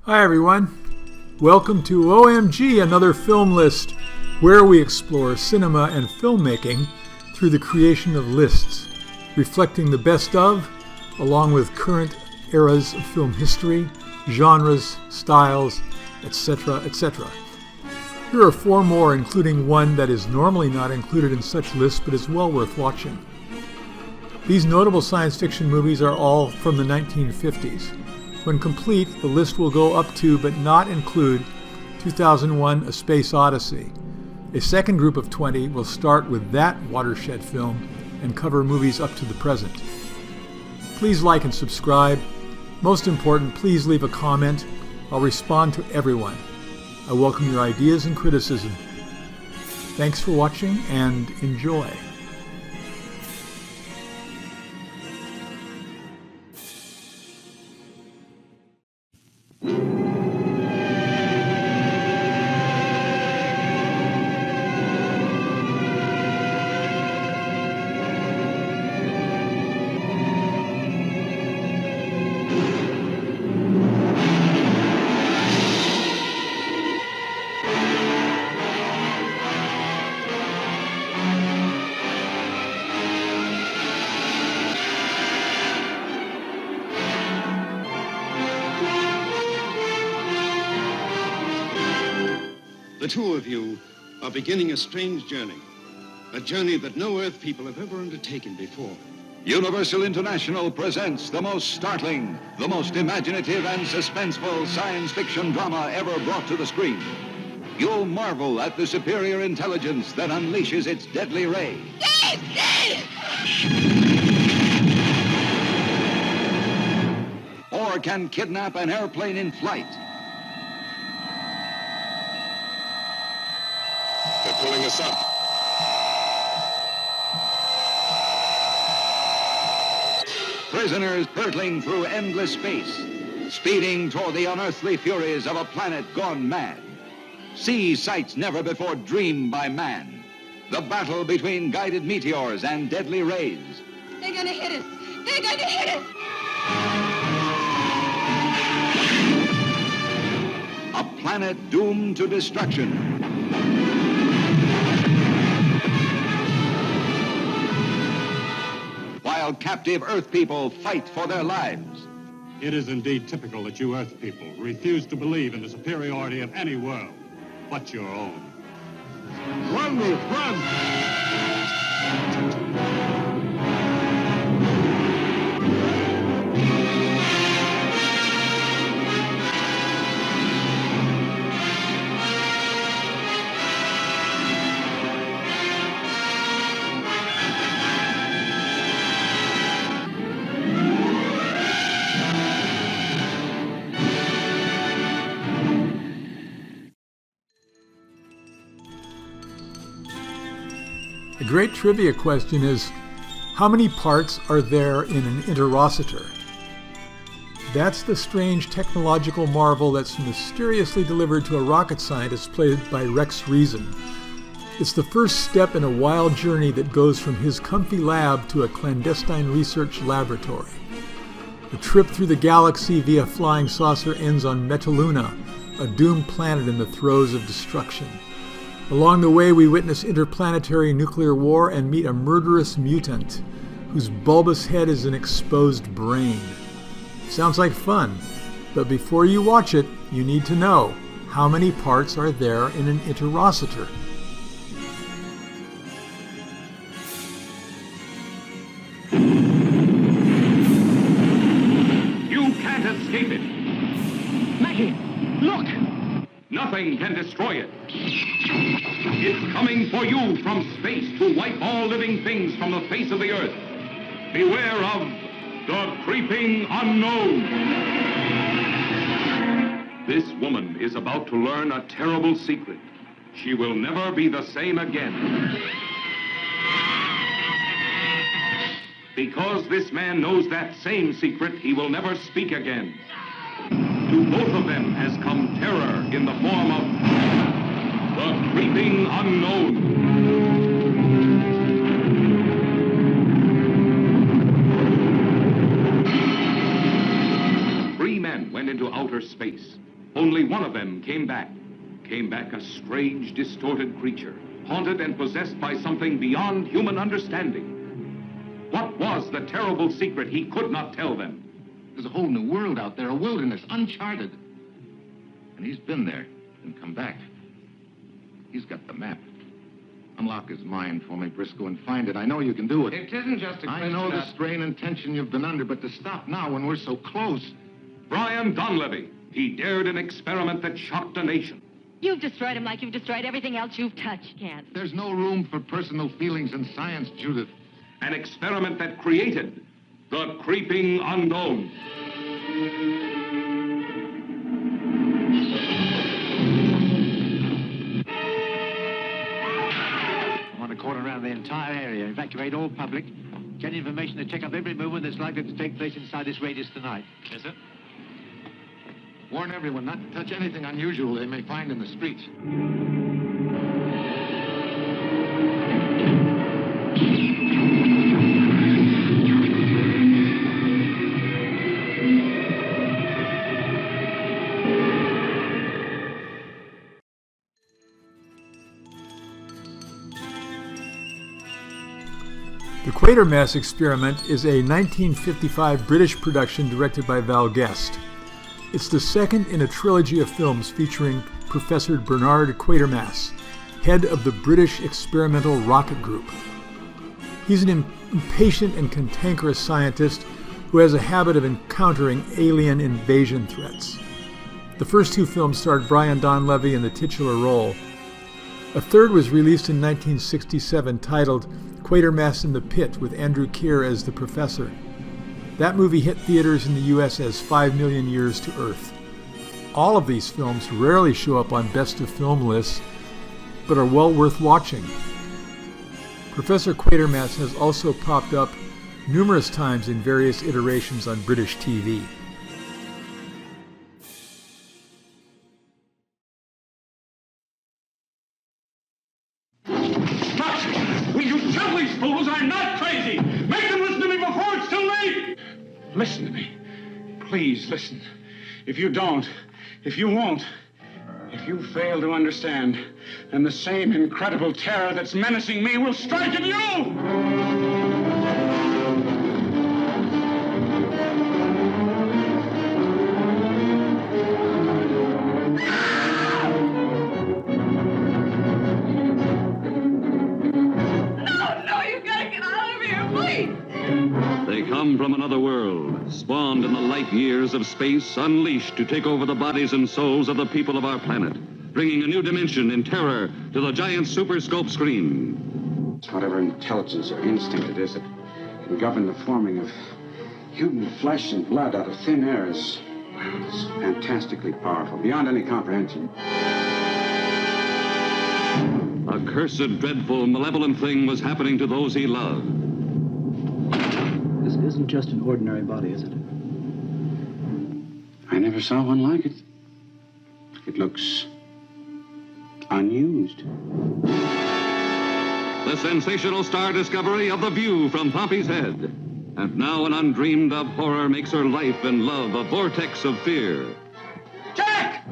Hi everyone, welcome to OMG Another Film List, where we explore cinema and filmmaking through the creation of lists, reflecting the best of, along with current eras of film history, genres, styles, etc., etc. Here are 4 more, including one that is normally not included in such lists but is well worth watching. These notable science fiction movies are all from the 1950s. When complete, the list will go up to but not include 2001: A Space Odyssey. A second group of 20 will start with that watershed film and cover movies up to the present. Please like and subscribe. Most important, please leave a comment. I'll respond to everyone. I welcome your ideas and criticism. Thanks for watching and enjoy. The two of you are beginning a strange journey, a journey that no Earth people have ever undertaken before. Universal International presents the most startling, the most imaginative and suspenseful science fiction drama ever brought to the screen. You'll marvel at the superior intelligence that unleashes its deadly ray. Or can kidnap an airplane in flight. They're pulling us up. Prisoners hurtling through endless space, speeding toward the unearthly furies of a planet gone mad. See sights never before dreamed by man. The battle between guided meteors and deadly rays. They're gonna hit us! They're gonna hit us! A planet doomed to destruction. While captive Earth people fight for their lives. It is indeed typical that you Earth people refuse to believe in the superiority of any world but your own. Run, Ruth, run! A great trivia question is, how many parts are there in an interocitor? That's the strange technological marvel that's mysteriously delivered to a rocket scientist played by Rex Reason. It's the first step in a wild journey that goes from his comfy lab to a clandestine research laboratory. The trip through the galaxy via flying saucer ends on Metaluna, a doomed planet in the throes of destruction. Along the way, we witness interplanetary nuclear war and meet a murderous mutant whose bulbous head is an exposed brain. Sounds like fun, but before you watch it, you need to know how many parts are there in an interocitor. You can't escape it. Maggie, look! Nothing can destroy it. It's coming for you from space to wipe all living things from the face of the Earth. Beware of the creeping unknown. This woman is about to learn a terrible secret. She will never be the same again. Because this man knows that same secret, he will never speak again. To both of them has come terror in the form of the creeping unknown. Three men went into outer space space. Only one of them came back. Came back a strange, distorted creature, haunted and possessed by something beyond human understanding. What was the terrible secret he could not tell them? There's a whole new world out there, a wilderness, uncharted. And he's been there and come back. He's got the map. Unlock his mind for me, Briscoe, and find it. I know you can do it. It isn't just a question. I know the strain and tension you've been under, but to stop now when we're so close. Brian Donlevy. He dared an experiment that shocked a nation. You've destroyed him like you've destroyed everything else you've touched, Kent. There's no room for personal feelings in science, Judith. An experiment that created the creeping unknown. I want to cordon around the entire area, evacuate all public, get information to check up every movement that's likely to take place inside this radius tonight. Yes, sir. Warn everyone not to touch anything unusual they may find in the streets. The Quatermass Experiment is a 1955 British production directed by Val Guest. It's the second in a trilogy of films featuring Professor Bernard Quatermass, head of the British Experimental Rocket Group. He's an impatient and cantankerous scientist who has a habit of encountering alien invasion threats. The first two films starred Brian Donlevy in the titular role. A third was released in 1967 titled Quatermass in the Pit with Andrew Keir as the professor. That movie hit theaters in the U.S. as 5 Million Years to Earth. All of these films rarely show up on best of film lists, but are well worth watching. Professor Quatermass has also popped up numerous times in various iterations on British TV. Will you tell these fools I'm not crazy? Make them listen to me before it's too late! Listen to me. Please listen. If you don't, if you won't, if you fail to understand, then the same incredible terror that's menacing me will strike at you! They come from another world, spawned in the light years of space, unleashed to take over the bodies and souls of the people of our planet, bringing a new dimension in terror to the giant superscope screen. It's whatever intelligence or instinct it is that can govern the forming of human flesh and blood out of thin air is fantastically powerful, beyond any comprehension. A cursed, dreadful, malevolent thing was happening to those he loved. This isn't just an ordinary body, is it? I never saw one like it. It looks unused. The sensational star discovery of The View from Pompey's Head. And now an undreamed of horror makes her life and love a vortex of fear. Jack!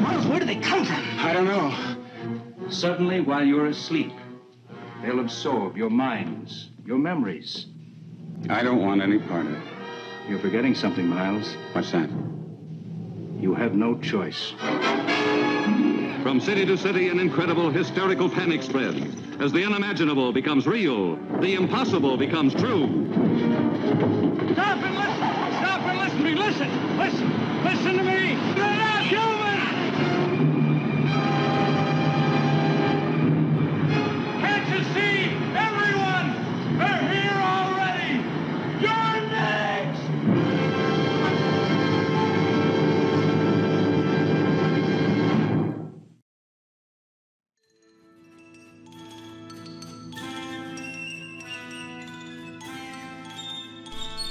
Miles, where do they come from? I don't know. Suddenly, while you're asleep, they'll absorb your minds, your memories. I don't want any part of it. You're forgetting something, Miles. What's that? You have no choice. From city to city, an incredible hysterical panic spreads. As the unimaginable becomes real, the impossible becomes true. Stop and listen! Stop and listen to me! Listen! Listen! Listen to me! They're not human! Can't you see? Everyone! They're here already! You're next!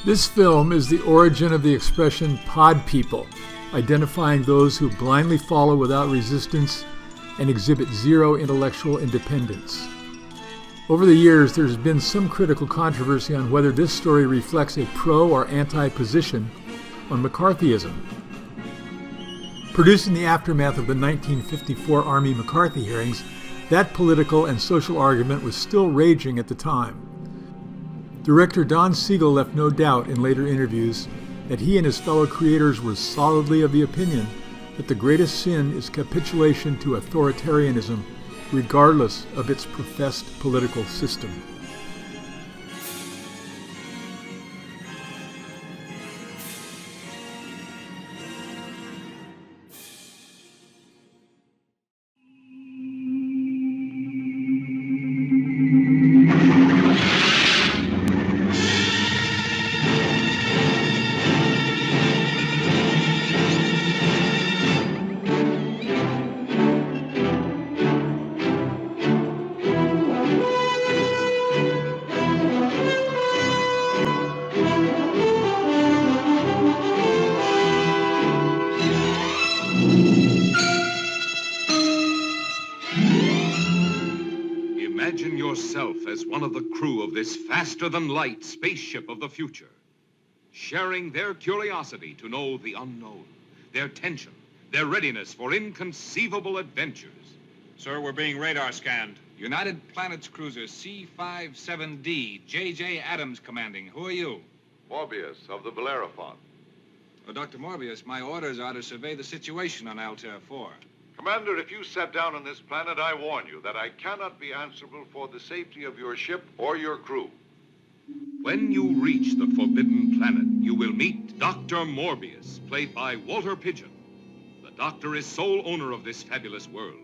This film is the origin of the expression pod people, identifying those who blindly follow without resistance and exhibit zero intellectual independence. Over the years, there's been some critical controversy on whether this story reflects a pro or anti-position on McCarthyism. Produced in the aftermath of the 1954 Army McCarthy hearings, that political and social argument was still raging at the time. Director Don Siegel left no doubt in later interviews that he and his fellow creators were solidly of the opinion that the greatest sin is capitulation to authoritarianism, regardless of its professed political system. Imagine yourself as one of the crew of this faster-than-light spaceship of the future, sharing their curiosity to know the unknown, their tension, their readiness for inconceivable adventures. Sir, we're being radar scanned. United Planets cruiser C-57D, J.J. Adams commanding. Who are you? Morbius of the Bellerophon. Oh, Dr. Morbius, my orders are to survey the situation on Altair 4. Commander, if you set down on this planet, I warn you that I cannot be answerable for the safety of your ship or your crew. When you reach the Forbidden Planet, you will meet Dr. Morbius, played by Walter Pidgeon. The doctor is sole owner of this fabulous world.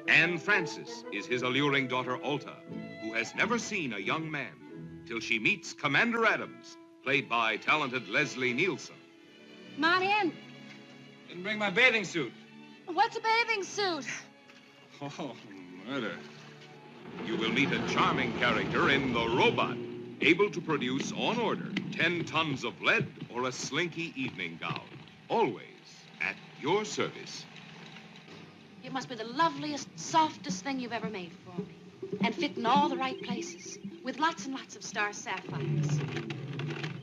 Anne Francis is his alluring daughter, Alta, who has never seen a young man till she meets Commander Adams, played by talented Leslie Nielsen. Come on in. Didn't bring my bathing suit. What's a bathing suit? Oh, murder. You will meet a charming character in The Robot, able to produce, on order, 10 tons of lead or a slinky evening gown. Always at your service. It must be the loveliest, softest thing you've ever made for me. And fit in all the right places, with lots and lots of star sapphires.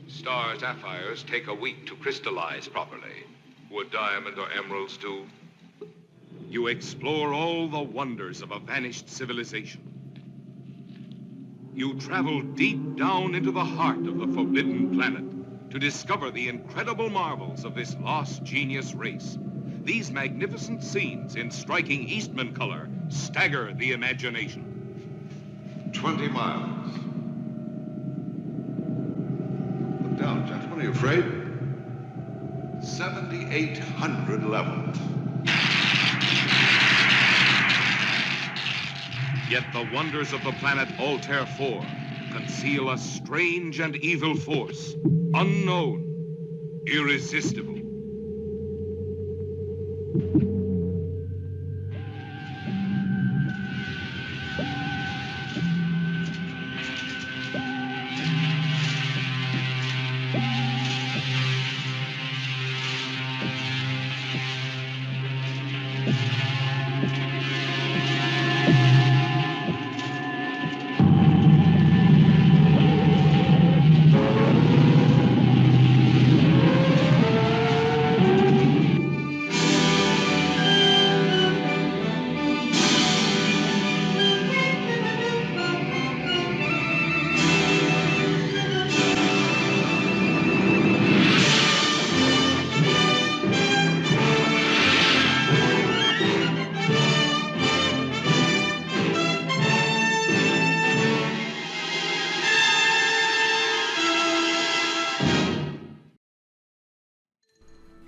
Star sapphires take a week to crystallize properly. Would diamond or emeralds do? You explore all the wonders of a vanished civilization. You travel deep down into the heart of the Forbidden Planet to discover the incredible marvels of this lost genius race. These magnificent scenes in striking Eastman color stagger the imagination. 20 miles. Look down, gentlemen. Are you afraid? 7,800 levels. Yet the wonders of the planet Altair 4 conceal a strange and evil force, unknown, irresistible.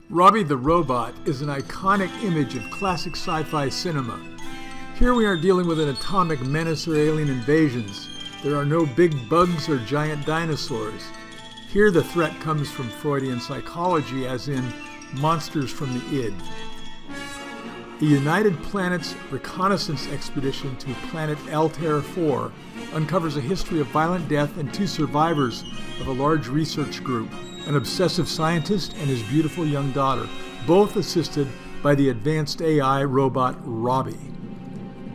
Robbie the Robot is an iconic image of classic sci-fi cinema. Here we are dealing with an atomic menace or alien invasions. There are no big bugs or giant dinosaurs. Here the threat comes from Freudian psychology, as in monsters from the id. The United Planets reconnaissance expedition to planet Altair 4 uncovers a history of violent death and 2 survivors of a large research group, an obsessive scientist and his beautiful young daughter, both assisted by the advanced AI robot Robbie.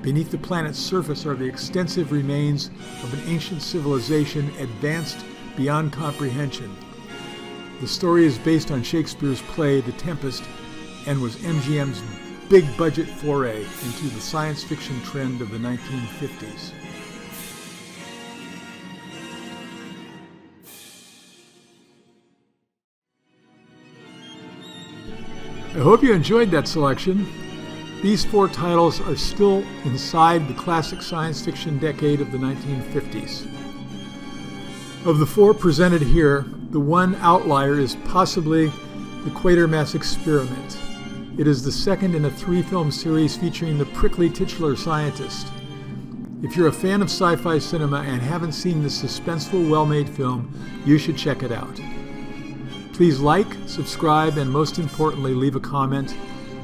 Beneath the planet's surface are the extensive remains of an ancient civilization advanced beyond comprehension. The story is based on Shakespeare's play The Tempest and was MGM's big-budget foray into the science fiction trend of the 1950s. I hope you enjoyed that selection. These 4 titles are still inside the classic science fiction decade of the 1950s. Of the 4 presented here, the one outlier is possibly the Quatermass Experiment. It is the second in a 3-film series featuring the prickly titular scientist. If you're a fan of sci-fi cinema and haven't seen this suspenseful, well-made film, you should check it out. Please like, subscribe, and most importantly, leave a comment.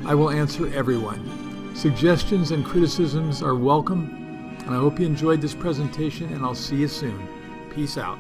I will answer everyone. Suggestions and criticisms are welcome, and I hope you enjoyed this presentation, and I'll see you soon. Peace out.